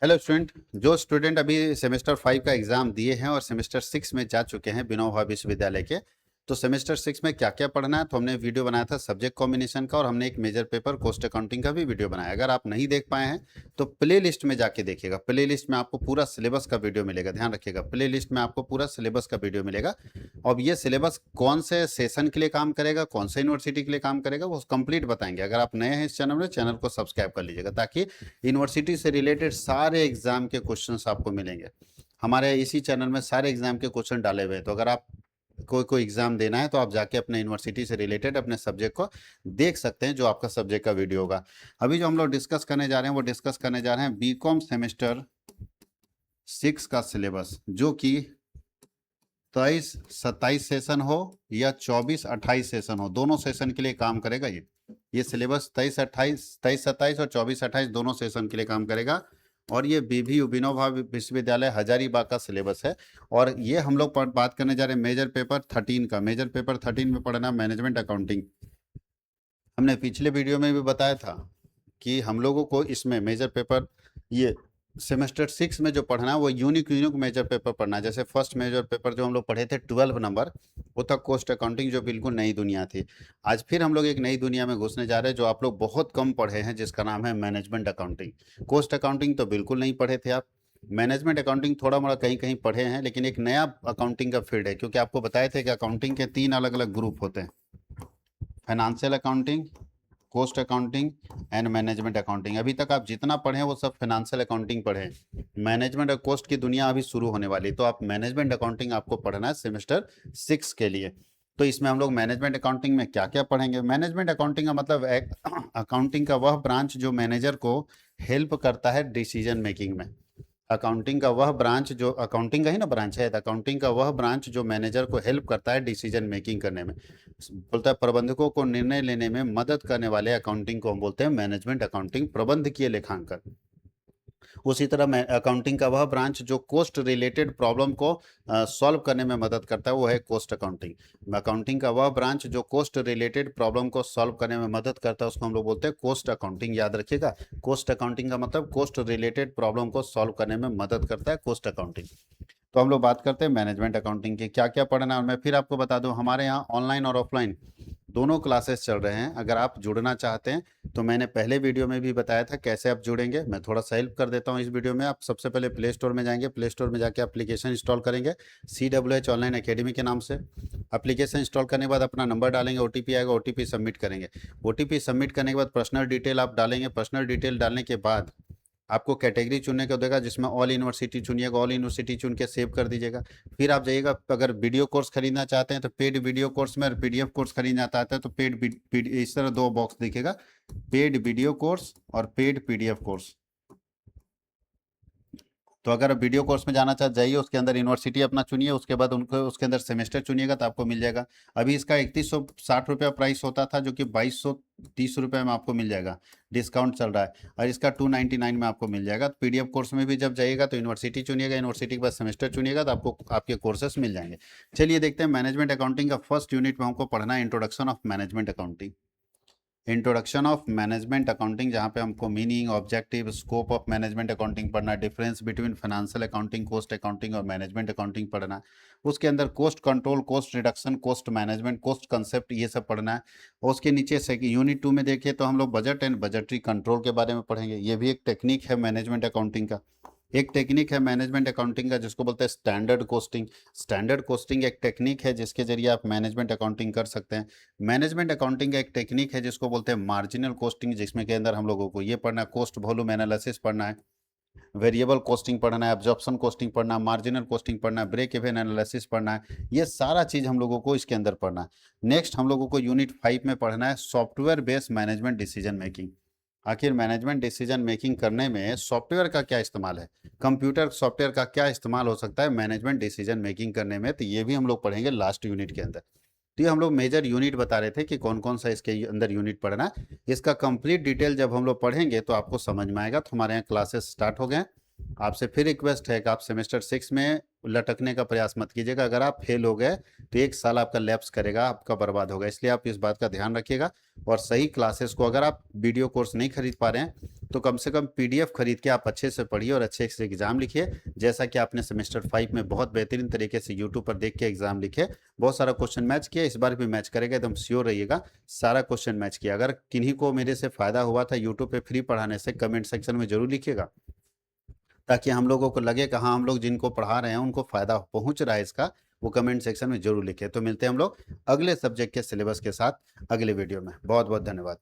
Hello student. जो student अभी semester 5 का एग्जाम दिए हैं और सेमेस्टर 6 में जा चुके हैं विनोबा विश्वविद्यालय के, तो सेमेस्टर 6 में क्या क्या पढ़ना है, तो हमने वीडियो बनाया था सब्जेक्ट कॉम्बिनेशन का, और हमने एक मेजर पेपर कॉस्ट अकाउंटिंग का भी वीडियो बनाया। अगर आप नहीं देख पाए हैं तो प्ले लिस्ट में जाके देखिएगा। प्ले लिस्ट में आपको पूरा सिलेबस का वीडियो मिलेगा। ध्यान रखिएगा, प्ले लिस्ट में आपको पूरा सिलेबस का वीडियो मिलेगा। अब ये सिलेबस कौन से सेशन के लिए काम करेगा, कौन से यूनिवर्सिटी के लिए काम करेगा, वो कंप्लीट बताएंगे। अगर आप नए हैं इस चैनल में, चैनल को सब्सक्राइब कर लीजिएगा ताकि यूनिवर्सिटी से रिलेटेड सारे एग्जाम के क्वेश्चंस आपको मिलेंगे। हमारे इसी चैनल में सारे एग्जाम के क्वेश्चन डाले हुए हैं, तो अगर आप कोई एग्जाम देना है तो आप जाके अपने यूनिवर्सिटी से रिलेटेड अपने सब्जेक्ट को देख सकते हैं, जो आपका सब्जेक्ट का वीडियो होगा। अभी जो हम लोग डिस्कस करने जा रहे हैं वो डिस्कस करने जा रहे हैं बीकॉम सेमेस्टर 6 का सिलेबस, जो कि 23-27 सेशन हो या 24-28 सेशन हो, दोनों सेशन के लिए काम करेगा। ये सिलेबस 23-27 और 24-28 दोनों सेशन के लिए काम करेगा। और ये बीबी विनोबा विश्वविद्यालय हजारीबाग का सिलेबस है। और ये हम लोग बात करने जा रहे हैं मेजर पेपर 13 का। मेजर पेपर 13 में पढ़ना मैनेजमेंट अकाउंटिंग। हमने पिछले वीडियो में भी बताया था कि हम लोगों को इसमें मेजर पेपर, ये सेमेस्टर 6 में जो पढ़ना है वो यूनिक मेजर पेपर पढ़ना है। जैसे फर्स्ट मेजर पेपर जो हम लोग पढ़े थे 12 नंबर, वो था कॉस्ट अकाउंटिंग, जो बिल्कुल नई दुनिया थी। आज फिर हम लोग एक नई दुनिया में घुसने जा रहे हैं जो आप लोग बहुत कम पढ़े हैं, जिसका नाम है मैनेजमेंट अकाउंटिंग। कॉस्ट अकाउंटिंग तो बिल्कुल नहीं पढ़े थे आप। मैनेजमेंट अकाउंटिंग थोड़ा मोड़ा कहीं कहीं पढ़े हैं, लेकिन एक नया अकाउंटिंग का फील्ड है, क्योंकि आपको बताए थे कि अकाउंटिंग के 3 अलग अलग ग्रुप होते हैं: financial accounting, cost accounting and management accounting. अभी तक आप जितना पढ़े वो सब फाइनेंशियल अकाउंटिंग पढ़े हैं। मैनेजमेंट और कॉस्ट की दुनिया अभी शुरू होने वाली, तो आप मैनेजमेंट अकाउंटिंग आपको पढ़ना है सेमेस्टर 6 के लिए। तो इसमें हम लोग मैनेजमेंट अकाउंटिंग में क्या क्या पढ़ेंगे। मैनेजमेंट अकाउंटिंग का मतलब अकाउंटिंग का वह ब्रांच जो मैनेजर को हेल्प करता है डिसीजन मेकिंग में। अकाउंटिंग का वह ब्रांच जो अकाउंटिंग का ही ना ब्रांच है, अकाउंटिंग का वह ब्रांच जो मैनेजर को हेल्प करता है डिसीजन मेकिंग करने में। बोलता है प्रबंधकों को निर्णय लेने में मदद करने वाले अकाउंटिंग को हम बोलते हैं मैनेजमेंट अकाउंटिंग, प्रबंधकीय लेखांकन। उसी तरह अकाउंटिंग का वह ब्रांच जो कोस्ट रिलेटेड प्रॉब्लम को सॉल्व करने में मदद करता है, वो है कोस्ट अकाउंटिंग। अकाउंटिंग का वह ब्रांच जो कोस्ट रिलेटेड प्रॉब्लम को सॉल्व करने में मदद करता है, उसको हम लोग बोलते हैं कोस्ट अकाउंटिंग। याद रखिएगा, कोस्ट अकाउंटिंग का मतलब कोस्ट रिलेटेड प्रॉब्लम को सॉल्व करने में मदद करता है कोस्ट अकाउंटिंग। तो हम लोग बात करते हैं मैनेजमेंट अकाउंटिंग की क्या क्या पढ़ना है। और मैं फिर आपको बता दूं, हमारे यहाँ ऑनलाइन और ऑफलाइन दोनों क्लासेस चल रहे हैं। अगर आप जुड़ना चाहते हैं तो मैंने पहले वीडियो में भी बताया था कैसे आप जुड़ेंगे। मैं थोड़ा सा हेल्प कर देता हूं इस वीडियो में। आप सबसे पहले प्ले स्टोर में जाएंगे, प्ले स्टोर में जाके एप्लीकेशन इंस्टॉल करेंगे CWH ऑनलाइन अकेडमी के नाम से। एप्लीकेशन इंस्टॉल करने के बाद अपना नंबर डालेंगे, OTP आएगा, OTP सबमिट करेंगे। OTP सबमिट करने के बाद पर्सनल डिटेल आप डालेंगे। पर्सनल डिटेल डालने के बाद आपको कैटेगरी चुनने को देगा, जिसमें ऑल यूनिवर्सिटी चुनिएगा। ऑल यूनिवर्सिटी चुन के सेव कर दीजिएगा। फिर आप जाइएगा, अगर वीडियो कोर्स खरीदना चाहते हैं तो पेड वीडियो कोर्स में, और PDF कोर्स खरीदना चाहते हैं तो पेड, इस तरह 2 बॉक्स दिखेगा, पेड वीडियो कोर्स और पेड PDF कोर्स। तो अगर आप वीडियो कोर्स में जाना चाहते जाइए, उसके अंदर यूनिवर्सिटी अपना चुनिए, उसके बाद उनको उसके अंदर सेमेस्टर चुनिएगा तो आपको मिल जाएगा। अभी इसका 3160 रुपया प्राइस होता था, जो कि 2230 रुपये में आपको मिल जाएगा। डिस्काउंट चल रहा है, और इसका 299 में आपको मिल जाएगा। तो PDF कोर्स में भी जब जाइएगा तो यूनिवर्सिटी चुनिएगा, यूनिवर्सिटी के बाद सेमेस्टर चुनिएगा तो आपको आपके कोर्सेस मिल जाएंगे। चलिए देखते हैं मैनेजमेंट अकाउंटिंग का फर्स्ट यूनिट में हमको पढ़ना है introduction of management accounting. Introduction of management accounting, जहाँ पे हमको meaning, objective, scope of management accounting पढ़ना, difference between financial accounting, cost accounting और मैनेजमेंट अकाउंटिंग पढ़ना। उसके अंदर cost control, cost reduction, cost management, cost concept, ये सब पढ़ना है। और उसके नीचे से यूनिट 2 में देखिए तो हम लोग बजट एंड बजटरी कंट्रोल के बारे में पढ़ेंगे। ये भी एक टेक्निक है मैनेजमेंट अकाउंटिंग का। एक टेक्निक है मैनेजमेंट अकाउंटिंग का जिसको बोलते हैं स्टैंडर्ड कोस्टिंग। स्टैंडर्ड कोस्टिंग एक टेक्निक है जिसके जरिए आप मैनेजमेंट अकाउंटिंग कर सकते हैं। मैनेजमेंट अकाउंटिंग का एक टेक्निक है जिसको बोलते हैं मार्जिनल कोस्टिंग, जिसमें के अंदर हम लोगों को ये पढ़ना है, कॉस्ट वॉल्यूम एनालिसिस पढ़ना है, वेरिएबल कॉस्टिंग पढ़ना है, एब्जॉर्प्शन कॉस्टिंग पढ़ना है, मार्जिनल कॉस्टिंग पढ़ना है, ब्रेक इवन एनालिसिस पढ़ना है। ये सारा चीज़ हम लोगों को इसके अंदर पढ़ना है। नेक्स्ट हम लोगों को यूनिट 5 में पढ़ना है software based management decision making. आखिर मैनेजमेंट डिसीजन मेकिंग करने में सॉफ्टवेयर का क्या इस्तेमाल है, कंप्यूटर सॉफ्टवेयर का क्या इस्तेमाल हो सकता है मैनेजमेंट डिसीजन मेकिंग करने में, तो ये भी हम लोग पढ़ेंगे लास्ट यूनिट के अंदर। तो ये हम लोग मेजर यूनिट बता रहे थे कि कौन कौन सा इसके अंदर यूनिट पढ़ना है। इसका कंप्लीट डिटेल जब हम लोग पढ़ेंगे तो आपको समझ में आएगा। तो हमारे यहाँ क्लासेस स्टार्ट हो गए। आपसे फिर रिक्वेस्ट है कि आप सेमेस्टर 6 में लटकने का प्रयास मत कीजिएगा। अगर आप फेल हो गए तो 1 साल आपका लैप्स करेगा, आपका बर्बाद होगा। इसलिए आप इस बात का ध्यान रखिएगा। और सही क्लासेस को, अगर आप वीडियो कोर्स नहीं खरीद पा रहे हैं तो कम से कम पीडीएफ खरीद के आप अच्छे से पढ़िए और अच्छे से एग्जाम लिखिए। जैसा कि आपने सेमेस्टर 5 में बहुत बेहतरीन तरीके से यूट्यूब पर देख के एग्जाम लिखे, बहुत सारा क्वेश्चन मैच किया, इस बार भी मैच करेगा, एकदम श्योर रहिएगा। सारा क्वेश्चन मैच किया। अगर किन्हीं को मेरे से फायदा हुआ था यूट्यूब पे फ्री पढ़ाने से, कमेंट सेक्शन में जरूर लिखिएगा, ताकि हम लोगों को लगे कि हाँ, हम लोग जिनको पढ़ा रहे हैं उनको फायदा पहुंच रहा है इसका, वो कमेंट सेक्शन में जरूर लिखे। तो मिलते हैं हम लोग अगले सब्जेक्ट के सिलेबस के साथ अगले वीडियो में। बहुत बहुत धन्यवाद।